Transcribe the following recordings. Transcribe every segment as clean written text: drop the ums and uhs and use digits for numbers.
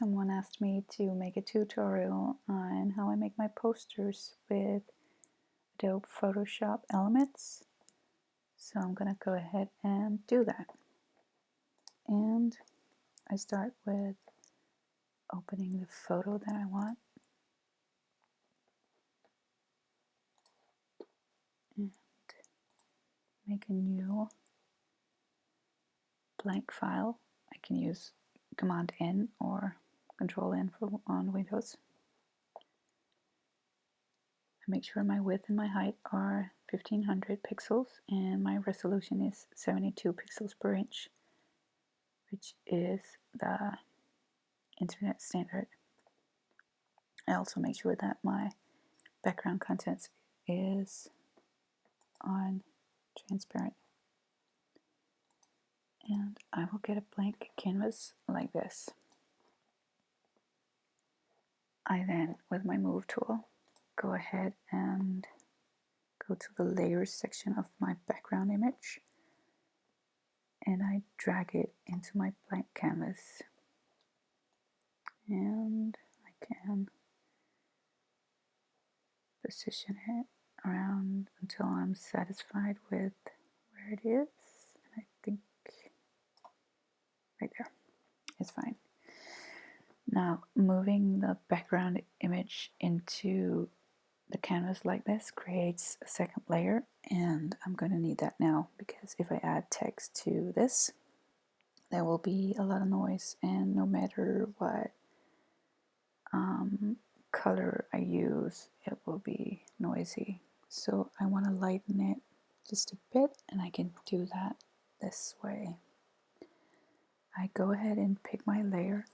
Someone asked me to make a tutorial on how I make my posters with Adobe Photoshop Elements. So I'm going to go ahead and do that. And I start with opening the photo that I want. And make a new blank file. I can use Command N or Control N for on Windows. I make sure my width and my height are 1500 pixels and my resolution is 72 pixels per inch, which is the internet standard. I also make sure that my background content is on transparent. And I will get a blank canvas like this. I then, with my move tool, go ahead and go to the layers section of my background image and I drag it into my blank canvas. And I can position it around until I'm satisfied with where it is. And I think right there is fine. Now, moving the background image into the canvas like this creates a second layer, and I'm going to need that now because if I add text to this, there will be a lot of noise, and no matter what color I use, it will be noisy. So I want to lighten it just a bit, and I can do that this way. I go ahead and pick my layer.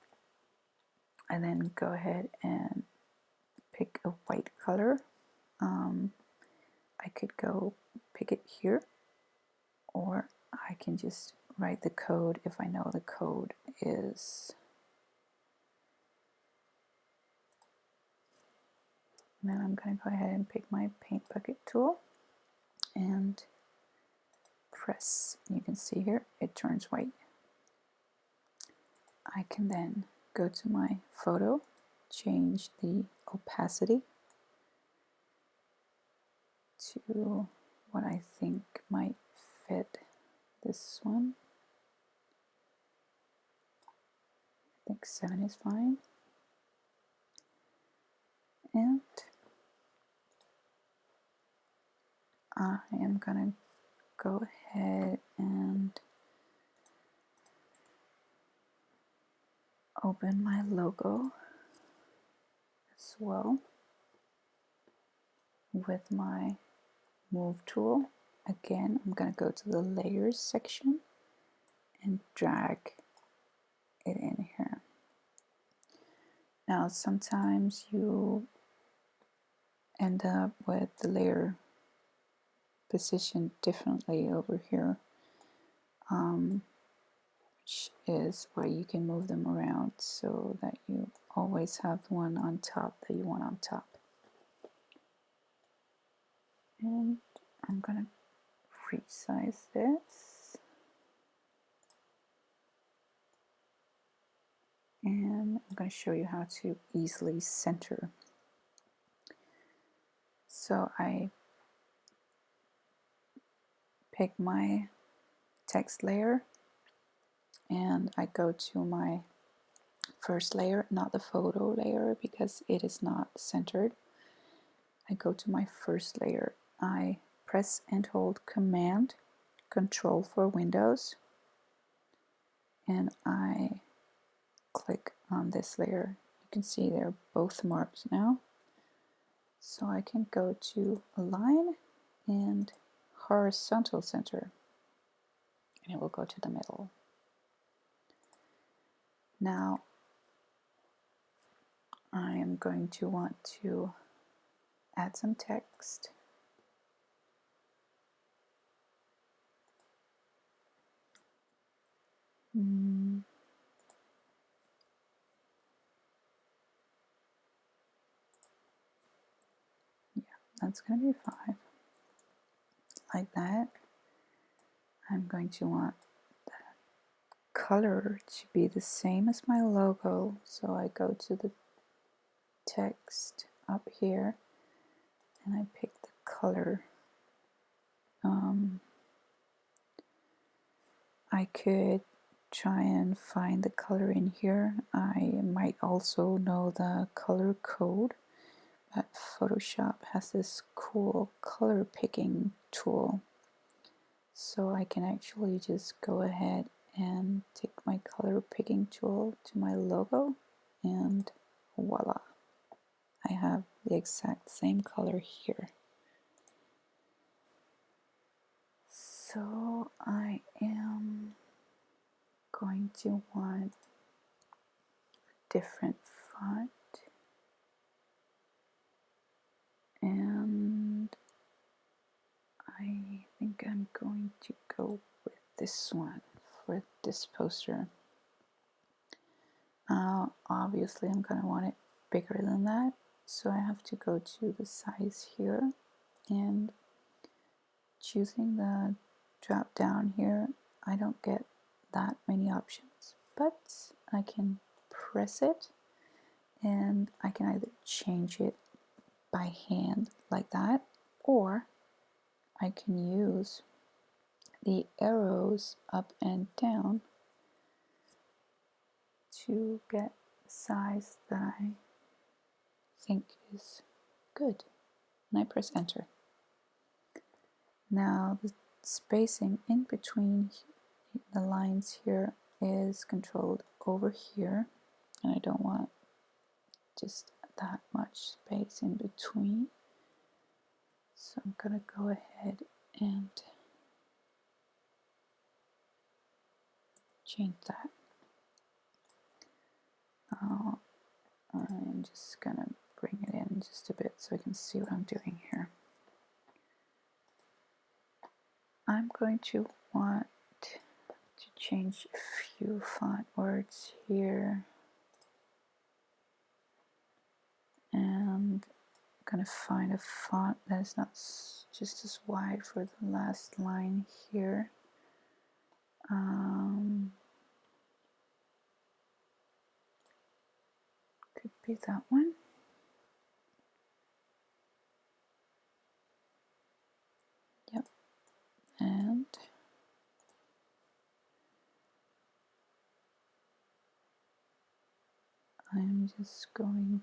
I then go ahead and pick a white color. I could go pick it here, or I can just write the code if I know the code is. And then I'm going to go ahead and pick my paint bucket tool and press. You can see here it turns white. I can then go to my photo, change the opacity to what I think might fit this one. I think 7 is fine. And I am going to go ahead and open my logo as well with my move tool. Again, I'm going to go to the layers section and drag it in here. Now, sometimes you end up with the layer positioned differently over here, which is why you can move them around so that you always have one on top that you want on top. And I'm going to resize this. And I'm going to show you how to easily center. So I pick my text layer and I go to my first layer, not the photo layer because it is not centered. I go to my first layer. I press and hold Command, Control for Windows, and I click on this layer. You can see they're both marked now. So I can go to Align and Horizontal Center, and it will go to the middle. Now I am going to want to add some text. Yeah, that's going to be 5. Like that. I'm going to want the color to be the same as my logo, so I go to the text up here and I pick the color. I could try and find the color in here. I might also know the color code, but Photoshop has this cool color picking tool, so I can actually just go ahead and take my color picking tool to my logo and voila, I have the exact same color here. So I am going to want a different font, and I think I'm going to go with this one for this poster. Obviously I'm going to want it bigger than that, so I have to go to the size here, and choosing the drop down here, I don't get that many options, but I can press it and I can either change it by hand like that, or I can use the arrows up and down to get the size that I think is good, and I press enter. Now the spacing in between the lines here is controlled over here, and I don't want just that much space in between, so I'm gonna go ahead and change that. I'm just gonna bring it in just a bit so I can see what I'm doing here. I'm going to want to change a few font words here, and I'm gonna find a font that is not just as wide for the last line here. Could be that one. Yep. And I'm just going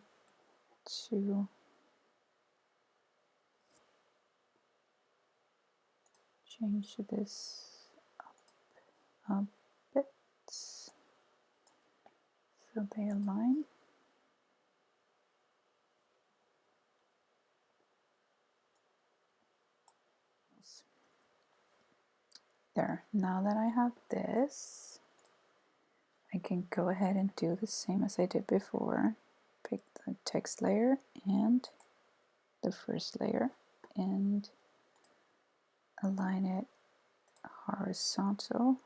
to change this up a bit so they align. There, now that I have this, I can go ahead and do the same as I did before. Pick the text layer and the first layer and align it horizontal.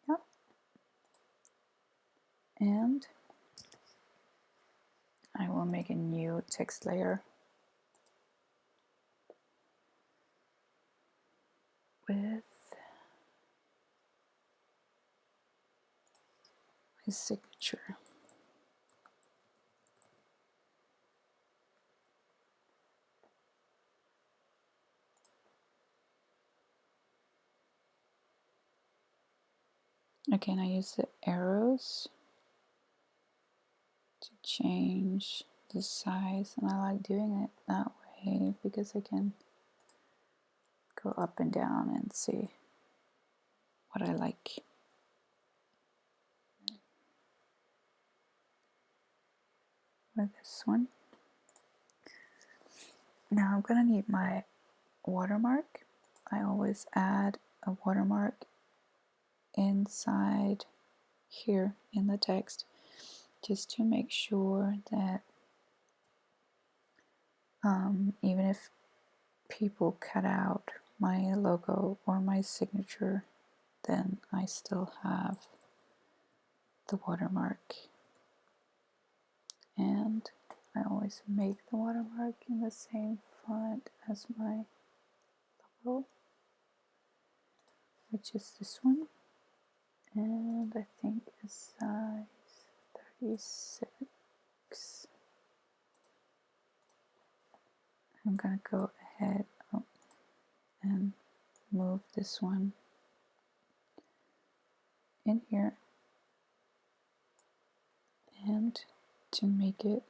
Yep. And I will make a new text layer with my signature. Again, I use the arrows to change the size, and I like doing it that way because I can go up and down and see what I like. With this one. Now I'm gonna need my watermark. I always add a watermark inside here in the text just to make sure that even if people cut out my logo or my signature, then I still have the watermark. And I always make the watermark in the same font as my logo. which is this one, and I think it's size 36. I'm gonna go ahead and move this one in here, and to make it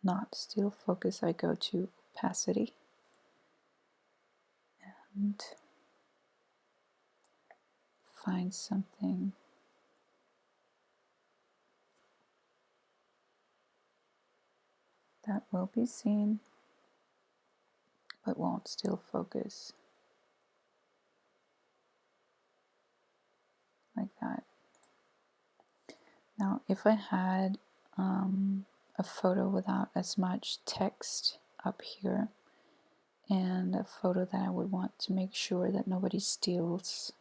not still focus, I go to opacity and find something that will be seen but won't still focus, like that. Now if I had a photo without as much text up here, and a photo that I would want to make sure that nobody steals,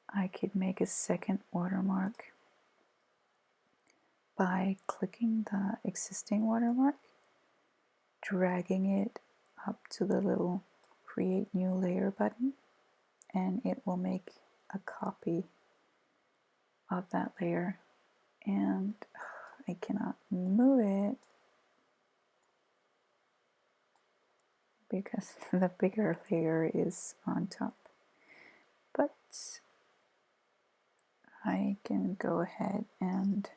I could make a second watermark by clicking the existing watermark, dragging it up to the little create new layer button, and it will make a copy of that layer. And I cannot move it because the bigger layer is on top, but I can go ahead and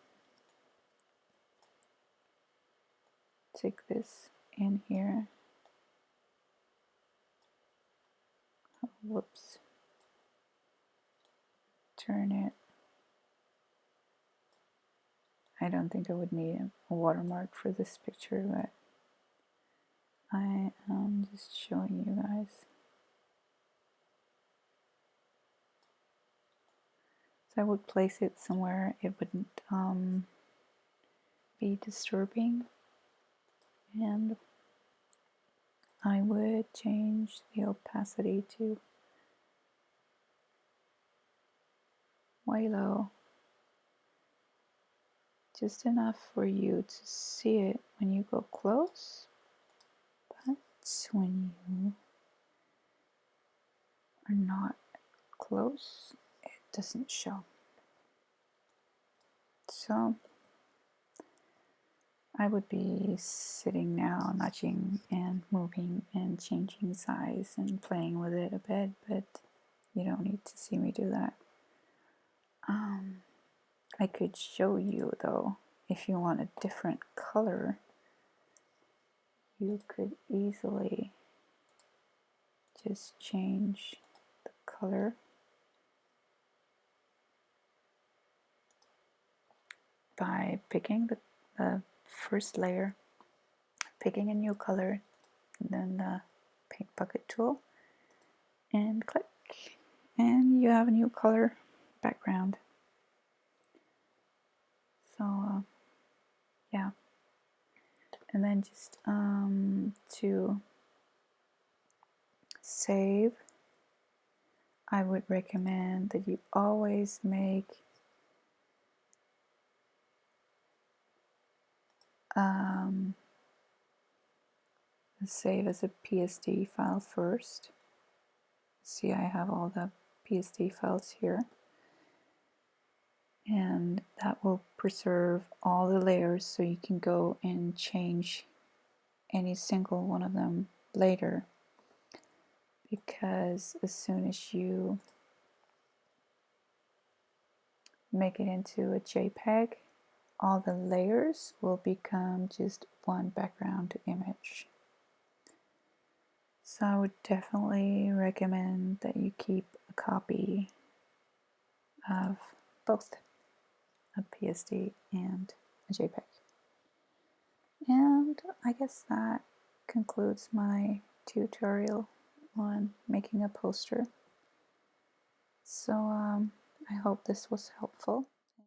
take this in here. Oh, whoops. Turn it. I don't think I would need a watermark for this picture, but I am just showing you guys. So I would place it somewhere it wouldn't be disturbing, and I would change the opacity to way low, just enough for you to see it when you go close, but when you are not close, it doesn't show. So I would be sitting now, nudging and moving and changing size and playing with it a bit, but you don't need to see me do that. I could show you though, if you want a different color, you could easily just change the color by picking the first layer, picking a new color, and then the paint bucket tool, and click, and you have a new color background. So yeah, and then just to save, I would recommend that you always make save as a PSD file first. See, I have all the PSD files here, and that will preserve all the layers so you can go and change any single one of them later, because as soon as you make it into a JPEG, all the layers will become just one background image. So I would definitely recommend that you keep a copy of both a PSD and a JPEG. And I guess that concludes my tutorial on making a poster. So I hope this was helpful.